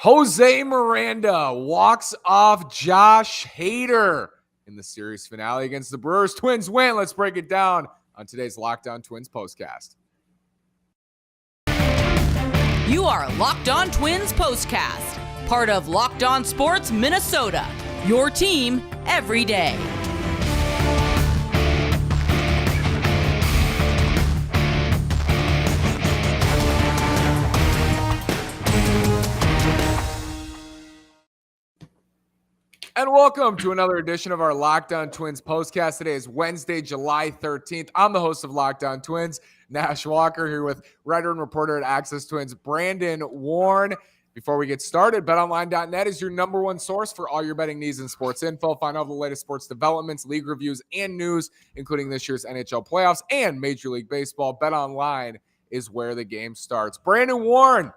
José Miranda walks off Josh Hader in the series finale against the Brewers. Twins win. Let's break it down on today's Locked On Twins postcast. You are Locked On Twins postcast, part of Locked On Sports Minnesota, your team every day. And welcome to another edition of our Locked On Twins postcast. Today is Wednesday, July 13th. I'm the host of Locked On Twins, Nash Walker, here with writer and reporter at Access Twins, Brandon Warren. Before we get started, betonline.net is your number one source for all your betting needs and sports info. Find all the latest sports developments, league reviews, and news, including this year's NHL playoffs and Major League Baseball. BetOnline is where the game starts. Brandon Warren,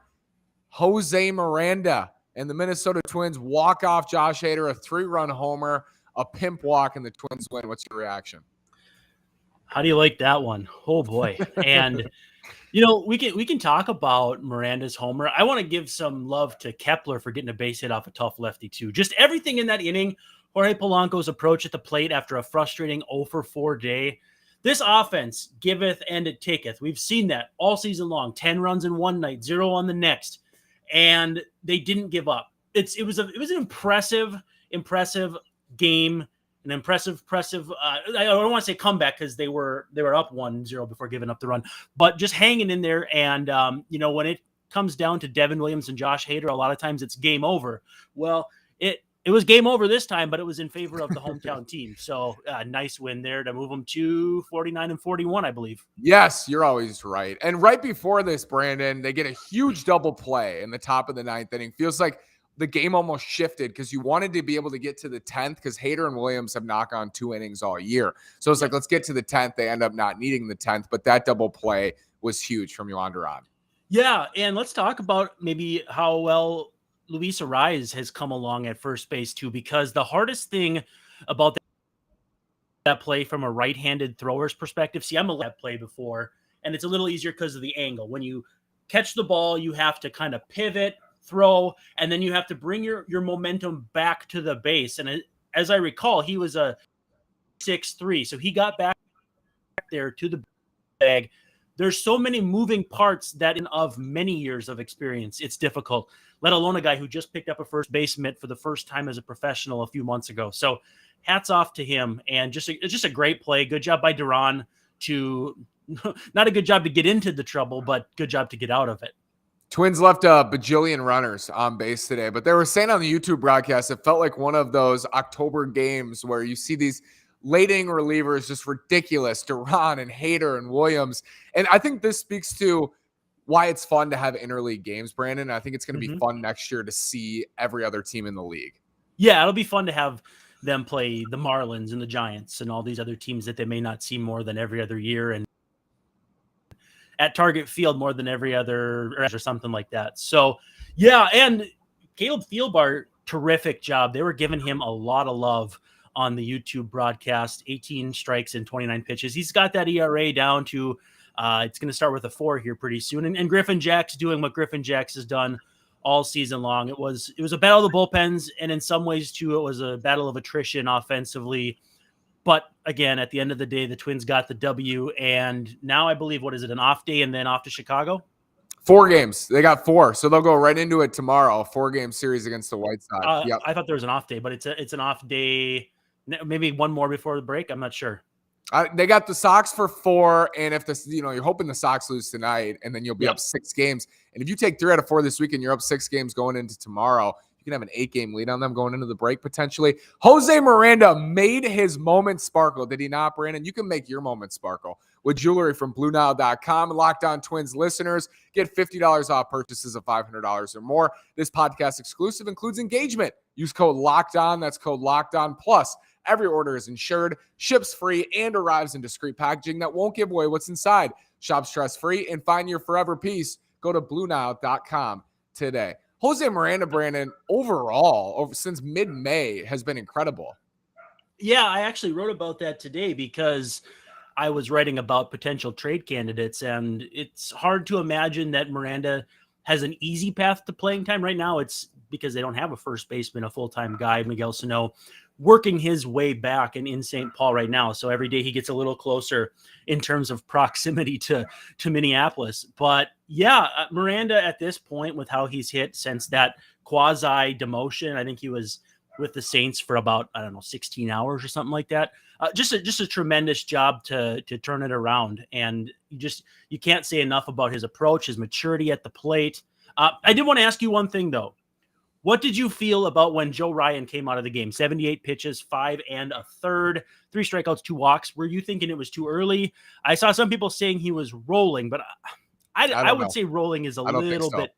José Miranda, and the Minnesota Twins walk off Josh Hader, a 3-run homer, a pimp walk, and the Twins win. What's your reaction? How do you like that one? Oh boy. And we can talk about Miranda's homer. I want to give some love to Kepler for getting a base hit off a tough lefty too. Just everything in that inning. Jorge Polanco's approach at the plate after a frustrating 0-for-4 day. This offense giveth and it taketh. We've seen that all season long. 10 runs in one night, 0 on the next. And they didn't give up. It was an impressive game, an impressive. I don't want to say comeback because they were up 1-0 before giving up the run, but just hanging in there. And when it comes down to Devin Williams and Josh Hader, a lot of times it's game over. Well, it was game over this time, but it was in favor of the hometown team. So nice win there to move them to 49-41, I believe. Yes, you're always right. And right before this, Brandon, they get a huge double play in the top of the ninth inning. Feels like the game almost shifted because you wanted to be able to get to the 10th because Hader and Williams have knocked on 2 innings all year. So it's like, let's get to the 10th. They end up not needing the 10th, but that double play was huge from Yonder on. Yeah, and let's talk about maybe how well Luis Arraez has come along at first base too, because the hardest thing about that play from a right-handed thrower's perspective, I'm a left play before, and it's a little easier because of the angle. When you catch the ball, you have to kind of pivot, throw, and then you have to bring your momentum back to the base. And as I recall, he was a 6'3", so he got back there to the bag. There's so many moving parts that of many years of experience, it's difficult, let alone a guy who just picked up a first base mitt for the first time as a professional a few months ago. So hats off to him, and just a great play. Good job by Duran to not a good job to get into the trouble, but good job to get out of it. Twins left a bajillion runners on base today, but they were saying on the YouTube broadcast, it felt like one of those October games where you see these late inning relievers, just ridiculous. Duran and Hader and Williams. And I think this speaks to why it's fun to have interleague games, Brandon. I think it's going to be fun next year to see every other team in the league. Yeah, it'll be fun to have them play the Marlins and the Giants and all these other teams that they may not see more than every other year, and at Target Field more than every other or something like that. So, yeah, and Caleb Thielbar, terrific job. They were giving him a lot of love on the YouTube broadcast. 18 strikes and 29 pitches. He's got that ERA down to it's going to start with a 4 here pretty soon. And Griffin Jack's doing what Griffin Jack's has done all season long. It was a battle of the bullpens, and in some ways too, it was a battle of attrition offensively. But again, at the end of the day, the Twins got the W, and now I believe, what is it, an off day and then off to Chicago? 4 games. They got 4, so they'll go right into it tomorrow. A 4-game series against the White Sox. Yep. I thought there was an off day, but it's an off day. Maybe one more before the break. I'm not sure. They got the Sox for 4, and if you're hoping the Sox lose tonight, and then you'll be up 6 games. And if you take 3 out of 4 this week, and you're up 6 games going into tomorrow, you can have an 8-game lead on them going into the break potentially. José Miranda made his moment sparkle, did he not, Brandon? You can make your moment sparkle with jewelry from BlueNile.com. Locked On Twins listeners get $50 off purchases of $500 or more. This podcast exclusive includes engagement. Use code Locked On. That's code Locked On. Plus, every order is insured, ships free, and arrives in discreet packaging that won't give away what's inside. Shop stress-free and find your forever peace. Go to BlueNile.com today. José Miranda, Brandon, overall, since mid-May, has been incredible. Yeah, I actually wrote about that today because I was writing about potential trade candidates, and it's hard to imagine that Miranda has an easy path to playing time. Right now, it's because they don't have a first baseman, a full-time guy, Miguel Sano, working his way back and in St. Paul right now. So every day he gets a little closer in terms of proximity to Minneapolis. But yeah, Miranda at this point, with how he's hit since that quasi demotion, I think he was with the Saints for about, 16 hours or something like that. Just a tremendous job to turn it around. And you can't say enough about his approach, his maturity at the plate. I did want to ask you one thing though. What did you feel about when Joe Ryan came out of the game? 78 pitches, 5 1/3, 3 strikeouts, 2 walks. Were you thinking it was too early? I saw some people saying he was rolling, but I would say rolling is a little bit.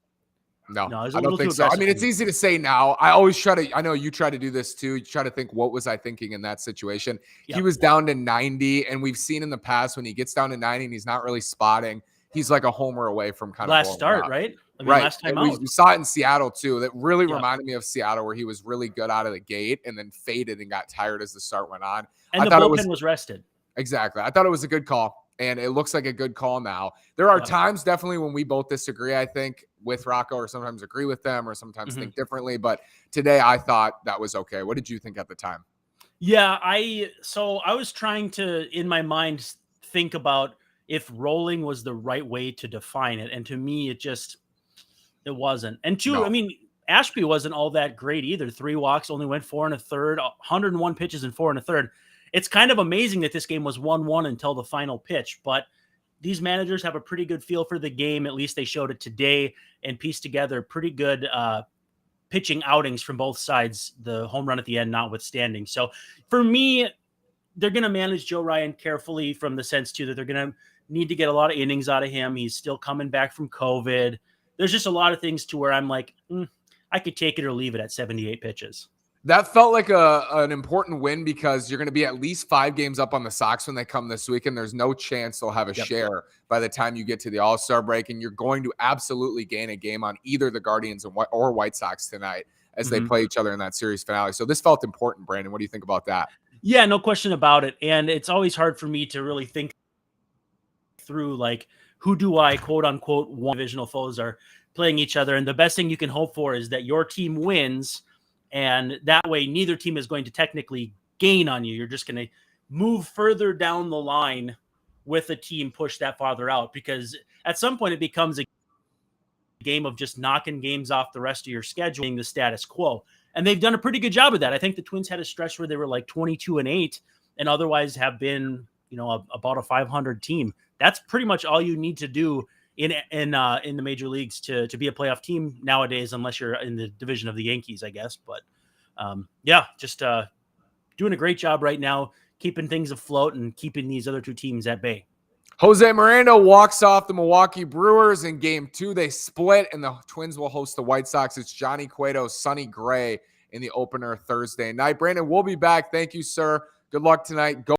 No, I don't think so. I mean, it's easy to say now. I always I know you try to do this too. You try to think, what was I thinking in that situation? Yep. He was down to 90, and we've seen in the past when he gets down to 90 and he's not really spotting, he's like a homer away from kind of last start, right? I mean, right. Last time we saw it in Seattle too. That really reminded me of Seattle, where he was really good out of the gate and then faded and got tired as the start went on. And the bullpen was rested. Exactly. I thought it was a good call, and it looks like a good call now. There are times definitely when we both disagree, I think, with Rocco, or sometimes agree with them, or sometimes think differently. But today I thought that was okay. What did you think at the time? Yeah, I was trying to, in my mind, think about if rolling was the right way to define it. And to me, it wasn't. And two, I mean, Ashby wasn't all that great either. 3 walks, only went 4 1/3, 101 pitches in 4 1/3. It's kind of amazing that this game was 1-1 until the final pitch, but these managers have a pretty good feel for the game. At least they showed it today and pieced together pretty good pitching outings from both sides, the home run at the end notwithstanding. So for me, they're going to manage Joe Ryan carefully, from the sense too that they're going to need to get a lot of innings out of him. He's still coming back from COVID. There's just a lot of things to where I'm like, I could take it or leave it at 78 pitches. That felt like an important win, because you're going to be at least 5 games up on the Sox when they come this week, and there's no chance they'll have a share by the time you get to the All-Star break, and you're going to absolutely gain a game on either the Guardians or White Sox tonight as they play each other in that series finale. So this felt important, Brandon. What do you think about that? Yeah, no question about it. And it's always hard for me to really think through, like, who do I, quote unquote, one divisional foes are playing each other. And the best thing you can hope for is that your team wins. And that way, neither team is going to technically gain on you. You're just going to move further down the line with a team pushed that farther out, because at some point it becomes a game of just knocking games off the rest of your schedule, the status quo. And they've done a pretty good job of that. I think the Twins had a stretch where they were like 22-8 and otherwise have been, about a 500 team. That's pretty much all you need to do in the major leagues to be a playoff team nowadays, unless you're in the division of the Yankees, I guess. But just doing a great job right now, keeping things afloat and keeping these other 2 teams at bay. Jose Miranda walks off the Milwaukee Brewers in Game 2. They split, and the Twins will host the White Sox. It's Johnny Cueto, Sonny Gray in the opener Thursday night. Brandon, we'll be back. Thank you, sir. Good luck tonight. Go